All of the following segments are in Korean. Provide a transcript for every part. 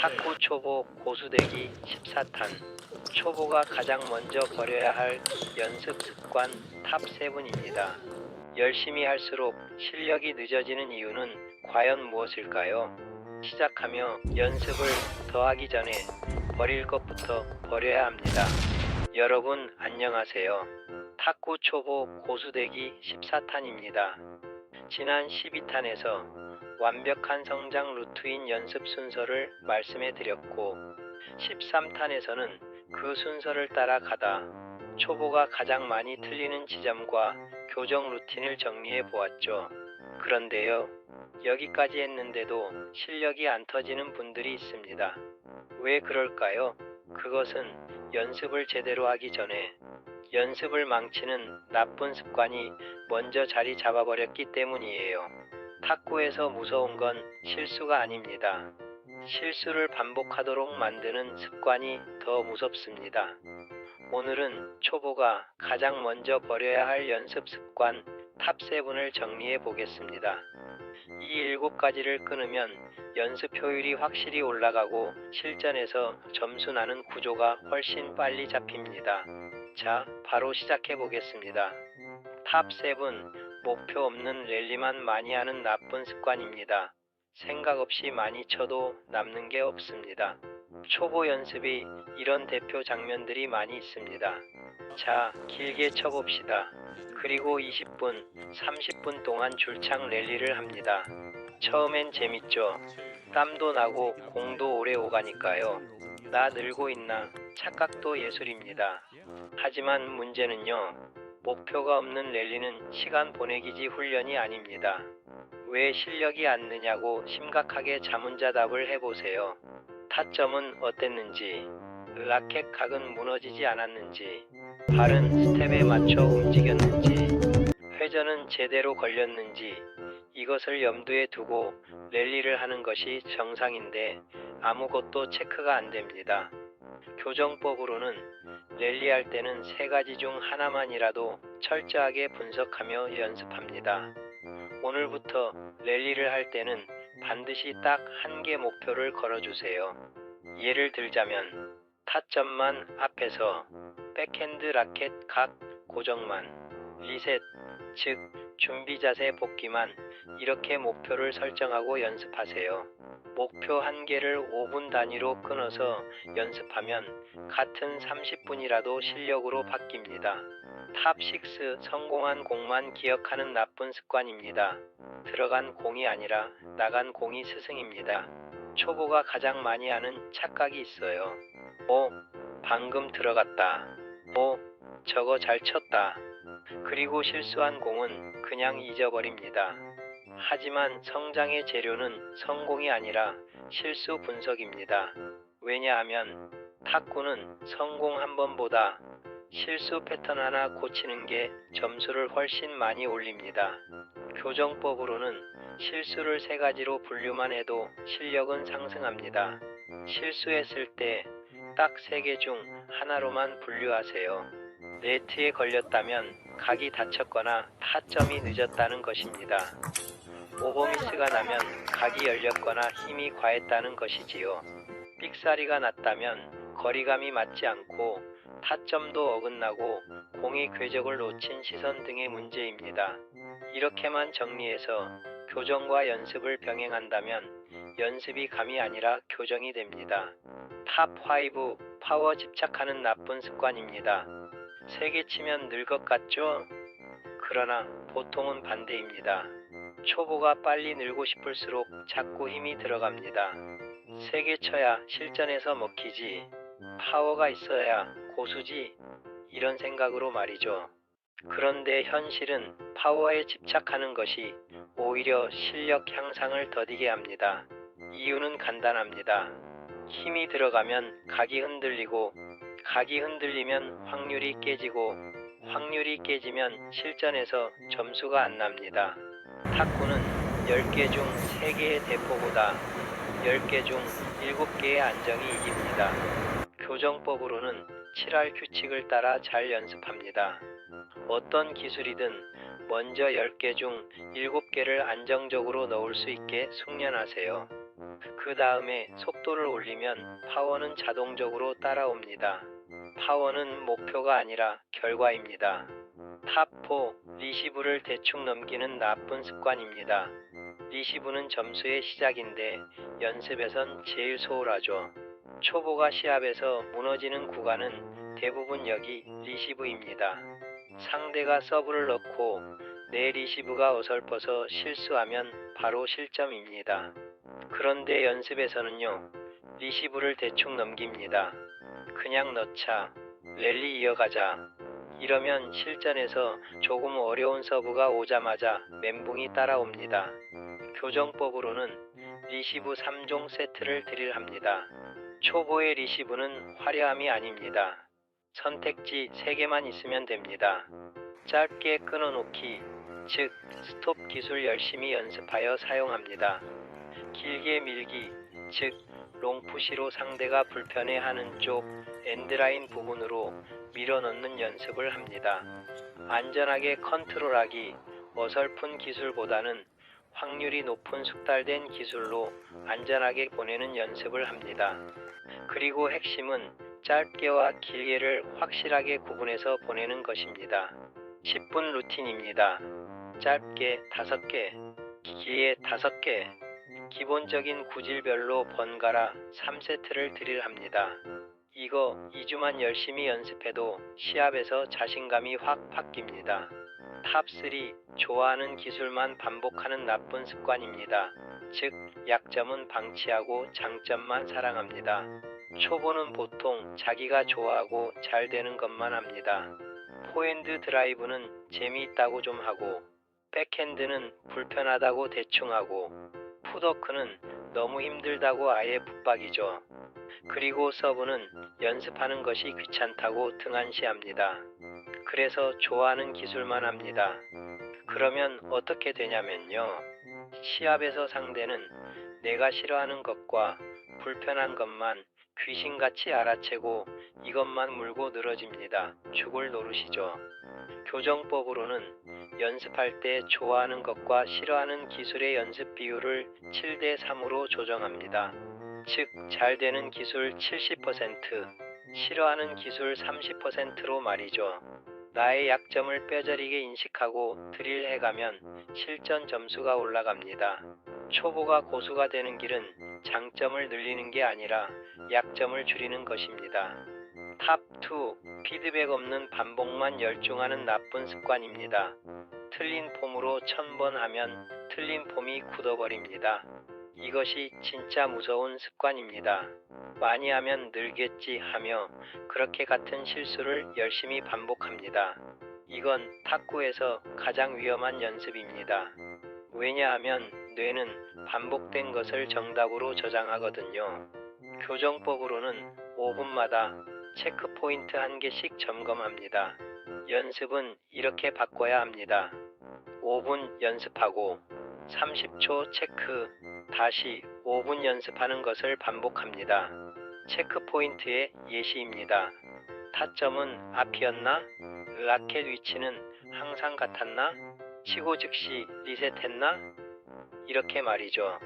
탁구 초보 고수되기 14탄. 초보가 가장 먼저 버려야 할 연습 습관 탑 7입니다. 열심히 할수록 실력이 늦어지는 이유는 과연 무엇일까요? 시작하며 연습을 더하기 전에 버릴 것부터 버려야 합니다. 여러분 안녕하세요. 탁구 초보 고수되기 14탄입니다. 지난 12탄에서 완벽한 성장 루트인 연습 순서를 말씀해 드렸고 13탄에서는 그 순서를 따라가다 초보가 가장 많이 틀리는 지점과 교정 루틴을 정리해 보았죠. 그런데요, 여기까지 했는데도 실력이 안 터지는 분들이 있습니다. 왜 그럴까요? 그것은 연습을 제대로 하기 전에 연습을 망치는 나쁜 습관이 먼저 자리 잡아버렸기 때문이에요. 탁구에서 무서운 건 실수가 아닙니다. 실수를 반복하도록 만드는 습관이 더 무섭습니다. 오늘은 초보가 가장 먼저 버려야 할 연습 습관 탑 7을 정리해 보겠습니다. 이 7가지를 끊으면 연습 효율이 확실히 올라가고 실전에서 점수 나는 구조가 훨씬 빨리 잡힙니다. 자, 바로 시작해 보겠습니다. 탑 7. 목표 없는 랠리만 많이 하는 나쁜 습관입니다. 생각 없이 많이 쳐도 남는 게 없습니다. 초보 연습이 이런 대표 장면들이 많이 있습니다. 자, 길게 쳐봅시다. 그리고 20분, 30분 동안 줄창 랠리를 합니다. 처음엔 재밌죠. 땀도 나고 공도 오래 오가니까요. 나 늘고 있나 착각도 예술입니다. 하지만 문제는요, 목표가 없는 랠리는 시간 보내기지 훈련이 아닙니다. 왜 실력이 안 느냐고 심각하게 자문자답을 해보세요. 타점은 어땠는지, 라켓 각은 무너지지 않았는지, 발은 스텝에 맞춰 움직였는지, 회전은 제대로 걸렸는지, 이것을 염두에 두고 랠리를 하는 것이 정상인데 아무것도 체크가 안 됩니다. 교정법으로는 랠리할 때는 3가지 중 하나만이라도 철저하게 분석하며 연습합니다. 오늘부터 랠리를 할 때는 반드시 딱 1개 목표를 걸어주세요. 예를 들자면 타점만 앞에서, 백핸드 라켓 각 고정만, 리셋, 즉 준비 자세 복귀만, 이렇게 목표를 설정하고 연습하세요. 목표 1개를 5분 단위로 끊어서 연습하면 같은 30분이라도 실력으로 바뀝니다. 탑 6. 성공한 공만 기억하는 나쁜 습관입니다. 들어간 공이 아니라 나간 공이 스승입니다. 초보가 가장 많이 하는 착각이 있어요. 방금 들어갔다. 저거 잘 쳤다. 그리고 실수한 공은 그냥 잊어버립니다. 하지만 성장의 재료는 성공이 아니라 실수 분석입니다. 왜냐하면 탁구는 성공 한 번보다 실수 패턴 하나 고치는 게 점수를 훨씬 많이 올립니다. 교정법으로는 실수를 3가지로 분류만 해도 실력은 상승합니다. 실수했을 때 딱 3개 중 하나로만 분류하세요. 네트에 걸렸다면 각이 다쳤거나 타점이 늦었다는 것입니다. 오버미스가 나면 각이 열렸거나 힘이 과했다는 것이지요. 삑사리가 났다면 거리감이 맞지 않고 타점도 어긋나고 공이 궤적을 놓친 시선 등의 문제입니다. 이렇게만 정리해서 교정과 연습을 병행한다면 연습이 감이 아니라 교정이 됩니다. 탑 5. 파워 집착하는 나쁜 습관입니다. 3개 치면 늘 것 같죠? 그러나 보통은 반대입니다. 초보가 빨리 늘고 싶을수록 자꾸 힘이 들어갑니다. 3개 쳐야 실전에서 먹히지, 파워가 있어야 고수지, 이런 생각으로 말이죠. 그런데 현실은 파워에 집착하는 것이 오히려 실력 향상을 더디게 합니다. 이유는 간단합니다. 힘이 들어가면 각이 흔들리고, 각이 흔들리면 확률이 깨지고, 확률이 깨지면 실전에서 점수가 안 납니다. 탁구는 10개 중 3개의 대포보다 10개 중 7개의 안정이 이깁니다. 교정법으로는 7할 규칙을 따라 잘 연습합니다. 어떤 기술이든 먼저 10개 중 7개를 안정적으로 넣을 수 있게 숙련하세요. 그 다음에 속도를 올리면 파워는 자동적으로 따라옵니다. 파워는 목표가 아니라 결과입니다. 탑4. 리시브를 대충 넘기는 나쁜 습관입니다. 리시브는 점수의 시작인데 연습에선 제일 소홀하죠. 초보가 시합에서 무너지는 구간은 대부분 여기 리시브입니다. 상대가 서브를 넣고 내 리시브가 어설퍼서 실수하면 바로 실점입니다. 그런데 연습에서는요, 리시브를 대충 넘깁니다. 그냥 넣자, 랠리 이어가자. 이러면 실전에서 조금 어려운 서브가 오자마자 멘붕이 따라옵니다. 교정법으로는 리시브 3종 세트를 드릴합니다. 초보의 리시브는 화려함이 아닙니다. 선택지 3개만 있으면 됩니다. 짧게 끊어놓기, 즉 스톱 기술 열심히 연습하여 사용합니다. 길게 밀기, 즉 롱푸시로 상대가 불편해하는 쪽 엔드라인 부분으로 밀어넣는 연습을 합니다. 안전하게 컨트롤하기, 어설픈 기술보다는 확률이 높은 숙달된 기술로 안전하게 보내는 연습을 합니다. 그리고 핵심은 짧게와 길게를 확실하게 구분해서 보내는 것입니다. 10분 루틴입니다. 짧게 5개, 길게 5개, 기본적인 구질별로 번갈아 3세트를 드릴합니다. 이거 2주만 열심히 연습해도 시합에서 자신감이 확 바뀝니다. 탑3. 좋아하는 기술만 반복하는 나쁜 습관입니다. 즉, 약점은 방치하고 장점만 사랑합니다. 초보는 보통 자기가 좋아하고 잘 되는 것만 합니다. 포핸드 드라이브는 재미있다고 좀 하고, 백핸드는 불편하다고 대충 하고, 풋워크는 너무 힘들다고 아예 붙박이죠. 그리고 서브는 연습하는 것이 귀찮다고 등한시합니다. 그래서 좋아하는 기술만 합니다. 그러면 어떻게 되냐면요. 시합에서 상대는 내가 싫어하는 것과 불편한 것만 귀신같이 알아채고 이것만 물고 늘어집니다. 죽을 노릇이죠. 교정법으로는 연습할 때 좋아하는 것과 싫어하는 기술의 연습 비율을 7대3으로 조정합니다. 즉, 잘 되는 기술 70%, 싫어하는 기술 30%로 말이죠. 나의 약점을 뼈저리게 인식하고 드릴해가면 실전 점수가 올라갑니다. 초보가 고수가 되는 길은 장점을 늘리는 게 아니라 약점을 줄이는 것입니다. 탑2. 피드백 없는 반복만 열중하는 나쁜 습관입니다. 틀린 폼으로 1000번 하면 틀린 폼이 굳어버립니다. 이것이 진짜 무서운 습관입니다. 많이 하면 늘겠지 하며 그렇게 같은 실수를 열심히 반복합니다. 이건 탁구에서 가장 위험한 연습입니다. 왜냐하면 뇌는 반복된 것을 정답으로 저장하거든요. 교정법으로는 5분마다 체크포인트 1개씩 점검합니다. 연습은 이렇게 바꿔야 합니다. 5분 연습하고 30초 체크, 다시 5분 연습하는 것을 반복합니다. 체크포인트의 예시입니다. 타점은 앞이었나? 라켓 위치는 항상 같았나? 치고 즉시 리셋했나? 이렇게 말이죠.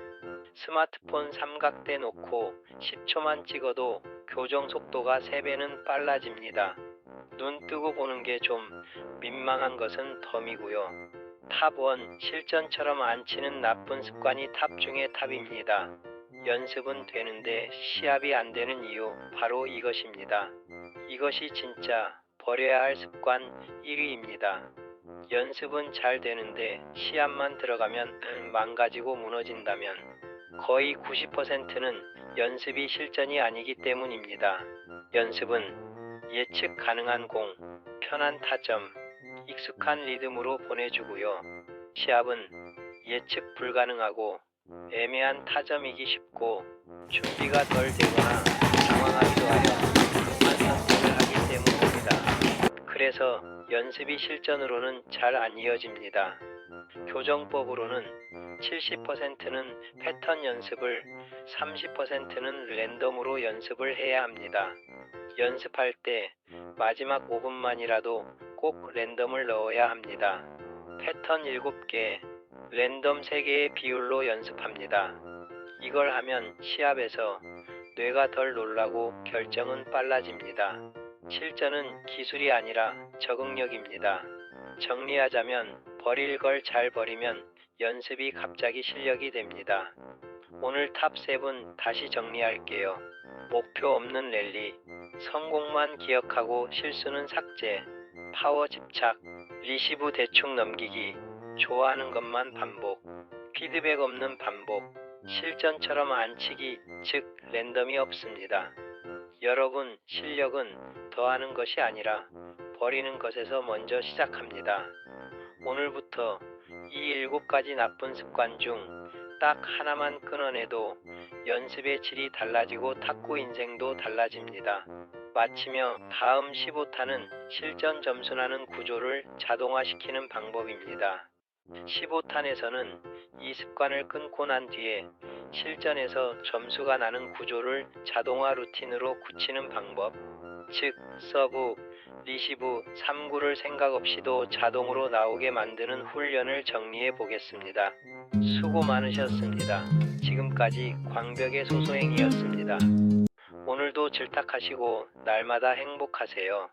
스마트폰 삼각대 놓고 10초만 찍어도 교정 속도가 3배는 빨라집니다. 눈 뜨고 보는 게 좀 민망한 것은 덤이고요. 탑1. 실전처럼 안 치는 나쁜 습관이 탑 중에 탑입니다. 연습은 되는데 시합이 안 되는 이유 바로 이것입니다. 이것이 진짜 버려야 할 습관 1위입니다. 연습은 잘 되는데 시합만 들어가면 망가지고 무너진다면 거의 90%는 연습이 실전이 아니기 때문입니다. 연습은 예측 가능한 공, 편한 타점, 익숙한 리듬으로 보내주고요. 시합은 예측 불가능하고 애매한 타점이기 쉽고 준비가 덜 되거나 당황하기도 하여 급한 선택을 하기 때문입니다. 그래서 연습이 실전으로는 잘 안 이어집니다. 교정법으로는 70%는 패턴 연습을, 30%는 랜덤으로 연습을 해야 합니다. 연습할 때 마지막 5분만이라도 꼭 랜덤을 넣어야 합니다. 패턴 7개, 랜덤 3개의 비율로 연습합니다. 이걸 하면 시합에서 뇌가 덜 놀라고 결정은 빨라집니다. 실전은 기술이 아니라 적응력입니다. 정리하자면 버릴 걸 잘 버리면 연습이 갑자기 실력이 됩니다. 오늘 탑 7 다시 정리할게요. 목표 없는 랠리, 성공만 기억하고 실수는 삭제, 파워 집착, 리시브 대충 넘기기, 좋아하는 것만 반복, 피드백 없는 반복, 실전처럼 안치기, 즉 랜덤이 없습니다. 여러분, 실력은 더하는 것이 아니라 버리는 것에서 먼저 시작합니다. 오늘부터 이 7가지 나쁜 습관 중 딱 하나만 끊어내도 연습의 질이 달라지고 탁구 인생도 달라집니다. 마치며 다음 15탄은 실전 점수나는 구조를 자동화시키는 방법입니다. 15탄에서는 이 습관을 끊고 난 뒤에 실전에서 점수가 나는 구조를 자동화 루틴으로 굳히는 방법, 즉 서브, 리시브, 3구를 생각 없이도 자동으로 나오게 만드는 훈련을 정리해 보겠습니다. 수고 많으셨습니다. 지금까지 광벽의 소소행이었습니다. 오늘도 질탁하시고 날마다 행복하세요.